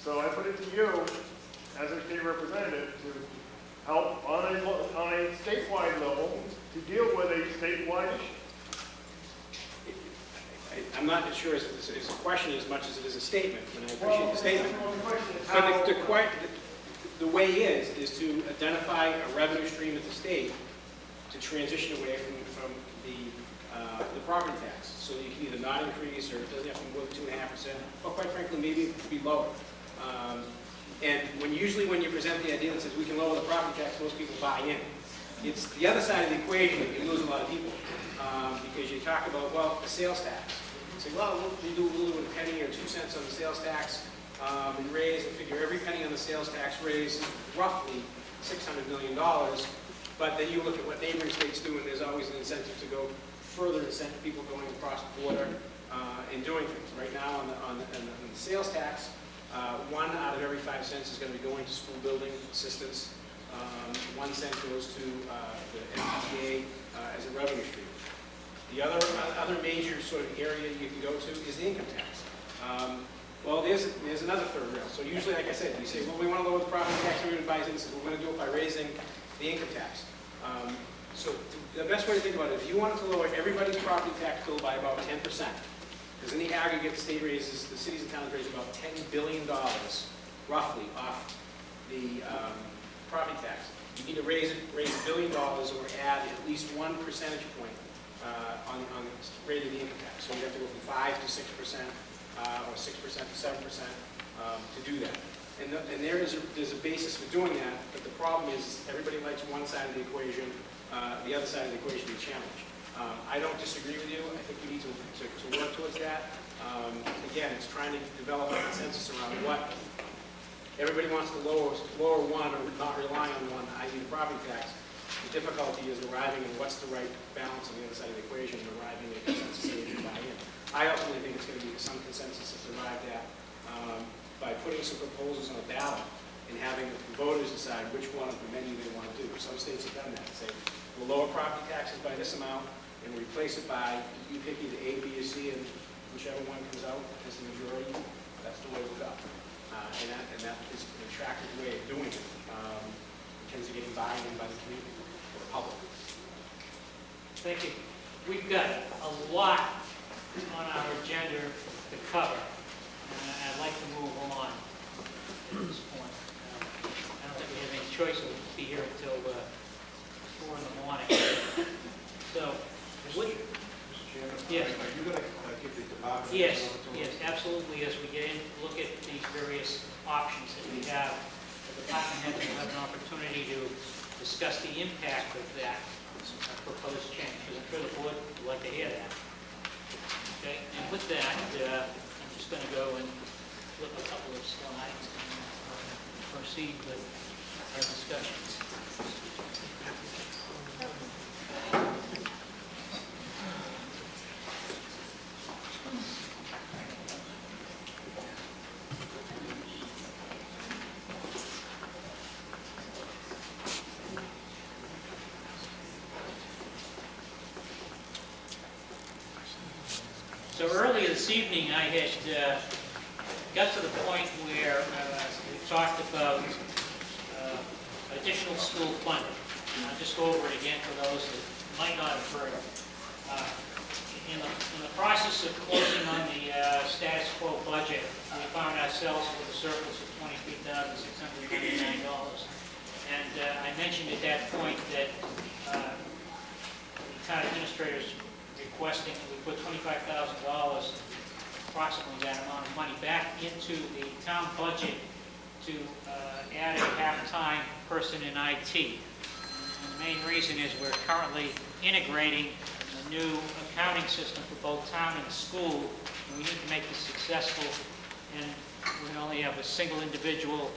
So I put it to you, as a state representative, to help on a statewide level to deal with a statewide issue. I'm not sure it's a question as much as it is a statement, and I appreciate the statement. But the way is to identify a revenue stream at the state to transition away from the property tax. So you can either not increase, or it doesn't have to be more than 2.5%, or quite frankly, maybe it could be lower. And usually when you present the idea that says we can lower the property tax, most people buy in. It's the other side of the equation that you lose a lot of people, because you talk about, well, the sales tax. You say, well, we do a little bit, a penny or 2 cents on the sales tax, and raise, and figure every penny on the sales tax raise is roughly $600 million. But then you look at what neighboring states do, and there's always an incentive to go further incent people going across the border and doing things. Right now on the sales tax, 1 out of every 5 cents is going to be going to school building assistance. 1 cent goes to the MPTA as a revenue stream. The other major sort of area you can go to is the income tax. Well, there's another third rail. So usually, like I said, we say, well, we want to lower the property tax. Everybody buys in and says, we're going to do it by raising the income tax. So the best way to think about it, if you wanted to lower everybody's property tax bill by about 10%, because in the aggregate, the state raises, the cities and towns raise about $10 billion, roughly, off the property tax. You need to raise $1 billion or add at least 1 percentage point on the rate of the income tax. So you have to go from 5 to 6%, or 6% to 7% to do that. And there's a basis for doing that, but the problem is everybody likes one side of the equation, the other side of the equation is challenged. I don't disagree with you. I think we need to work towards that. Again, it's trying to develop a consensus around what everybody wants to lower one or not rely on one, i.e. the property tax. The difficulty is arriving at what's the right balance on the other side of the equation and arriving at a consensus that you can buy in. I ultimately think it's going to be some consensus that's arrived at by putting some proposals on a ballot and having the voters decide which one of the menu they want to do. Some states have done that. Say, we'll lower property taxes by this amount and replace it by, you pick either A, B, or C, and whichever one comes out as the majority, that's the way we'll go. And that is an attractive way of doing it in terms of getting buy-in by the community or the public. Thank you. We've got a lot on our agenda to cover. I'd like to move on at this point. I don't think we have any choice. We'll be here until 4 in the morning. So, Mr. Chairman, yes. are you going to give the department? Yes, absolutely. As we get in, look at these various options that we have, the department heads will have an opportunity to discuss the impact of that proposed change, because I'm sure the board would like to hear that. Okay, and with that, I'm just going to go and flip a couple of slides and proceed with our discussions. So earlier this evening, I had got to the point where we talked about additional school funding. I'll just go over it again for those that might not have heard it. In the process of closing on the status quo budget, we found ourselves with a surplus of $23,699. And I mentioned at that point that the town administrators requesting that we put $25,000, approximately that amount of money, back into the town budget to add a half-time person in IT. And the main reason is we're currently integrating a new accounting system for both town and school, and we need to make this successful, and we can only have a single individual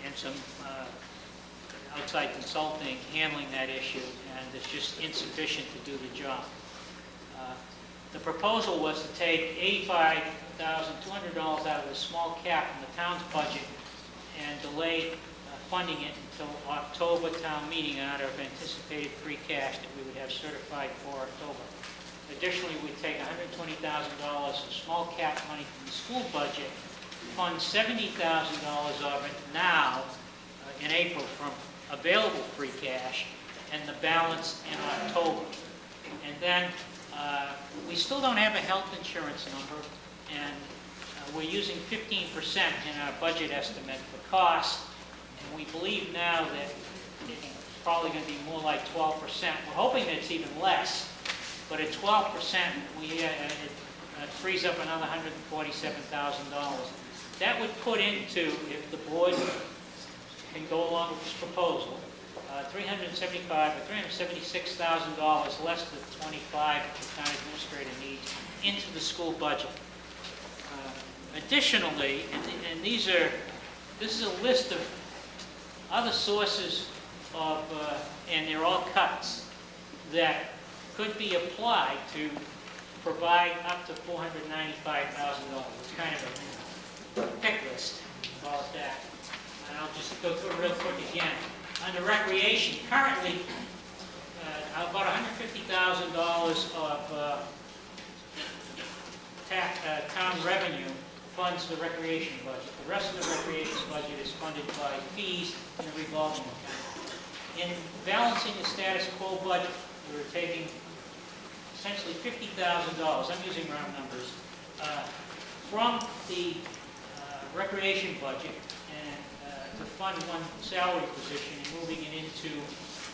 and some outside consulting handling that issue, and it's just insufficient to do the job. The proposal was to take $85,200 out of the small cap in the town's budget and delay funding it until October town meeting out of anticipated free cash that we would have certified for October. Additionally, we'd take $120,000 of small cap money from the school budget fund $70,000 of it now in April from available free cash, and the balance in October. And then we still don't have a health insurance number, and we're using 15% in our budget estimate for cost, and we believe now that it's probably going to be more like 12%. We're hoping that it's even less, but at 12%, it frees up another $147,000. That would put into, if the board can go along with this proposal, $375,000 or $376,000 less than $25,000 the town administrator needs into the school budget. Additionally, and this is a list of other sources of, and they're all cuts, that could be applied to provide up to $495,000. It's kind of a pick list, call it that. And I'll just go through it real quick again. Under recreation, currently, about $150,000 of town revenue funds the recreation budget. The rest of the recreation budget is funded by fees in the revolving account. In balancing the status quo budget, we're taking essentially $50,000, I'm using round numbers, from the recreation budget and to fund one salary position and moving it into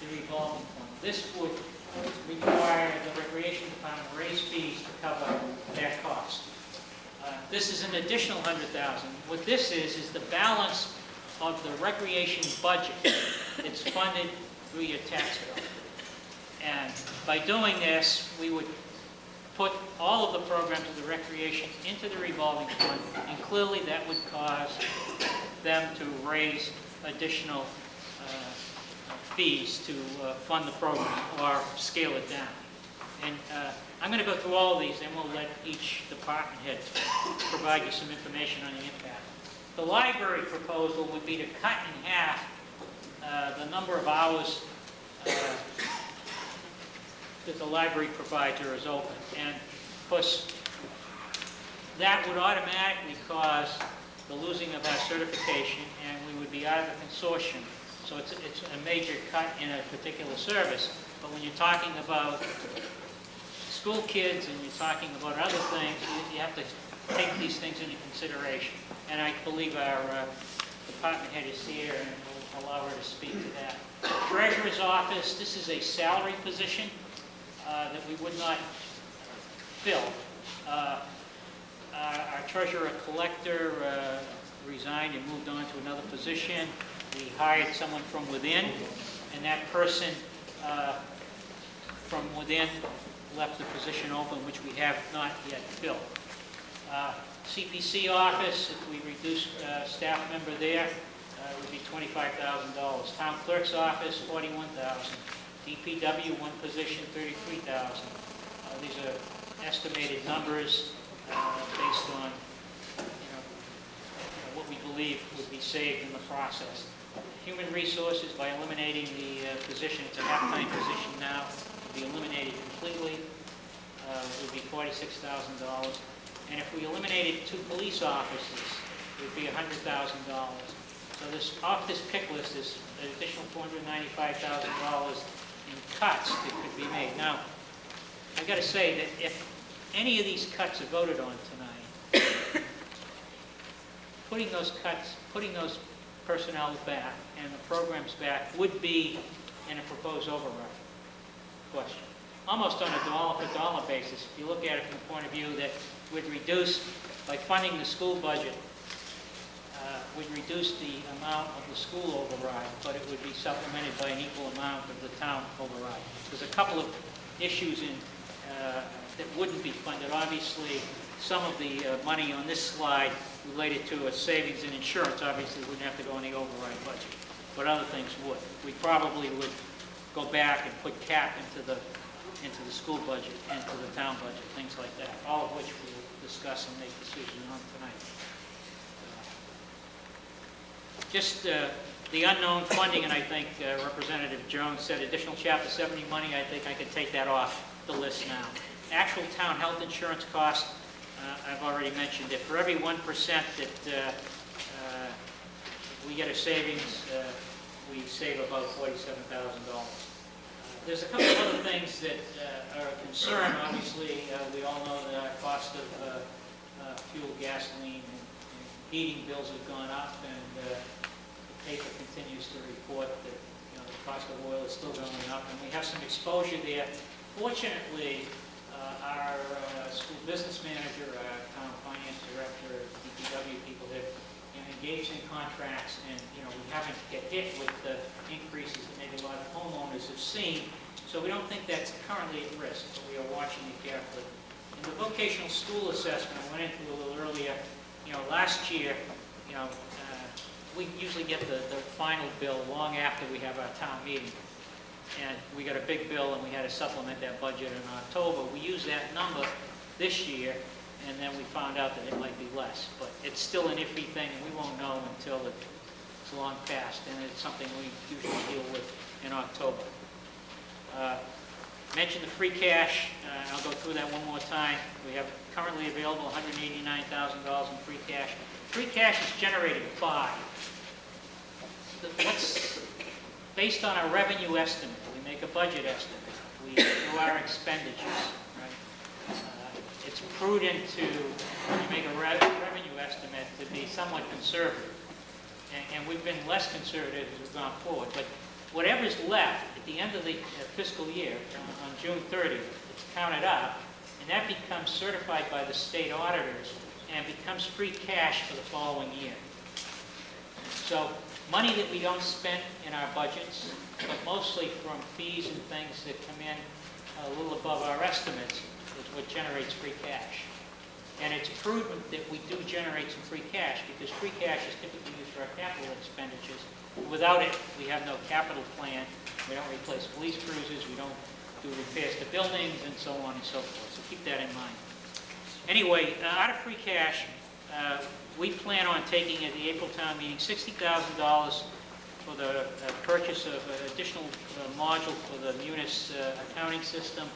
the revolving fund. This would require the recreation department to raise fees to cover that cost. This is an additional $100,000. What this is the balance of the recreation budget. It's funded through your tax bill. And by doing this, we would put all of the programs of the recreation into the revolving fund, and clearly that would cause them to raise additional fees to fund the program or scale it down. And I'm going to go through all of these, and we'll let each department head provide you some information on the impact. The library proposal would be to cut in half the number of hours that the library provider is open. And of course, that would automatically cause the losing of our certification, and we would be out of the consortium. So it's a major cut in a particular service. But when you're talking about school kids and you're talking about other things, you have to take these things into consideration. And I believe our department head is here, and we'll allow her to speak to that. Treasurer's office, this is a salary position that we would not fill. Our treasurer collector resigned and moved on to another position. We hired someone from within, and that person from within left the position open, which we have not yet filled. CPC office, if we reduce staff member there, it would be $25,000. Town clerk's office, $41,000. DPW, one position, $33,000. These are estimated numbers based on what we believe would be saved in the process. Human resources, by eliminating the position, it's a half-time position now, would be eliminated completely. Would be $46,000. And if we eliminated 2 police officers, it would be $100,000. So this, off this pick list is an additional $495,000 in cuts that could be made. Now, I've got to say that if any of these cuts are voted on tonight, putting those cuts, putting those personnel back and the programs back would be in a proposed override question. Almost on a dollar-for-dollar basis, if you look at it from the point of view that would reduce, by funding the school budget, would reduce the amount of the school override, but it would be supplemented by an equal amount of the town override. There's a couple of issues in that wouldn't be funded. Obviously, some of the money on this slide related to a savings in insurance obviously wouldn't have to go in the override budget, but other things would. We probably would go back and put cap into the school budget and to the town budget, things like that, all of which we will discuss and make decisions on tonight. Just the unknown funding, and I think Representative Jones said additional Chapter 70 money. I think I could take that off the list now. Actual town health insurance costs, I've already mentioned it. For every 1% that we get a savings, we save about $47,000. There's a couple of other things that are a concern. Obviously, we all know that our cost of fuel, gasoline, and heating bills have gone up, and the paper continues to report that the cost of oil is still going up, and we have some exposure there. Fortunately, our school business manager, our town finance director, DPW people have engaged in contracts, and we haven't get hit with the increases that maybe a lot of homeowners have seen. So we don't think that's currently at risk, but we are watching it carefully. In the vocational school assessment, I went into a little earlier. Last year, we usually get the final bill long after we have our town meeting. And we got a big bill, and we had to supplement that budget in October. We used that number this year, and then we found out that it might be less. But it's still an iffy thing, and we won't know until it's long past, and it's something we usually deal with in October. Mentioned the free cash. I'll go through that one more time. We have currently available $189,000 in free cash. Free cash is generated by what's based on our revenue estimate. We make a budget estimate. We do our expenditures. Right? It's prudent to, when you make a revenue estimate, to be somewhat conservative. And we've been less conservative as we've gone forward. But whatever's left at the end of the fiscal year, on June 30th, it's counted up, and that becomes certified by the state auditors and becomes free cash for the following year. So money that we don't spend in our budgets, but mostly from fees and things that come in a little above our estimates, is what generates free cash. And it's prudent that we do generate some free cash, because free cash is typically used for our capital expenditures. Without it, we have no capital plan. We don't replace police cruisers. We don't do repairs to buildings, and so on and so forth. So keep that in mind. Anyway, out of free cash, we plan on taking at the April town meeting $60,000 for the purchase of an additional module for the Munis accounting system,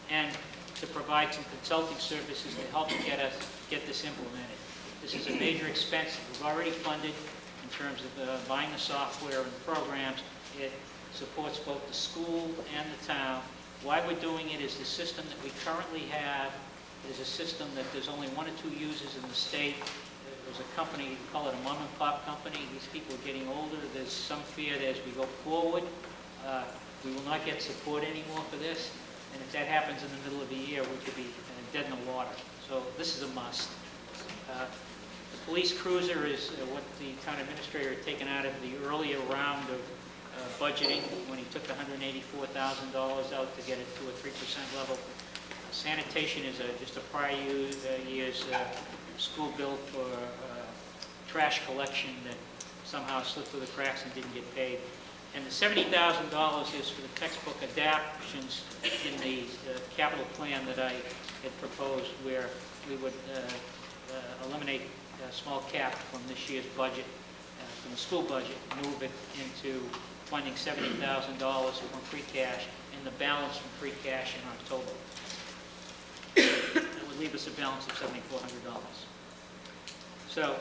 and to provide some consulting services to help get this implemented. This is a major expense that we've already funded in terms of buying the software and programs. It supports both the school and the town. Why we're doing it is the system that we currently have is a system that there's only 1 or 2 users in the state. There's a company, we call it a mom and pop company. These people are getting older. There's some fear that as we go forward, we will not get support anymore for this. And if that happens in the middle of the year, we could be dead in the water. So this is a must. The police cruiser is what the town administrator had taken out of the earlier round of budgeting when he took $184,000 out to get it to a 3% level. Sanitation is just a prior year's school bill for trash collection that somehow slipped through the cracks and didn't get paid. And the $70,000 is for the textbook adaptions in the capital plan that I had proposed, where we would eliminate a small cap from this year's budget, from the school budget, move it into funding $70,000 from free cash, and the balance from free cash in October. That would leave us a balance of $7,400. So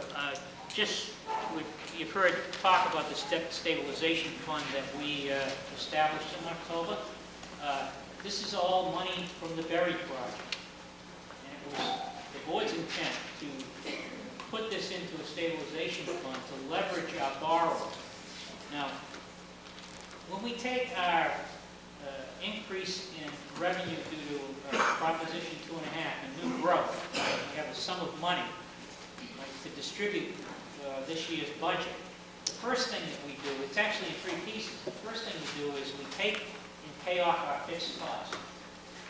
you've heard talk about the stabilization fund that we established in October. This is all money from the Berry project. And it was the board's intent to put this into a stabilization fund to leverage our borrowing. Now, when we take our increase in revenue due to Proposition 2.5 and new growth, we have a sum of money to distribute this year's budget. The first thing that we do, it's actually in 3 pieces. The first thing we do is we take and pay off our fixed costs.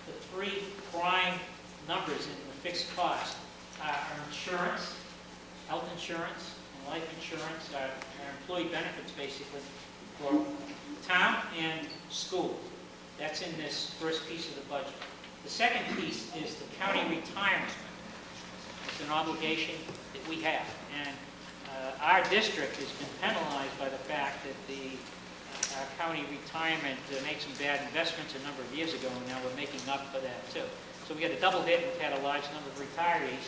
The 3 prime numbers in the fixed cost are our insurance, health insurance, and life insurance, our employee benefits basically, for town and school. That's in this first piece of the budget. The second piece is the county retirement. It's an obligation that we have. And our district has been penalized by the fact that our county retirement made some bad investments a number of years ago, and now we're making up for that too. So we had a double hit, we've had a large number of retirees.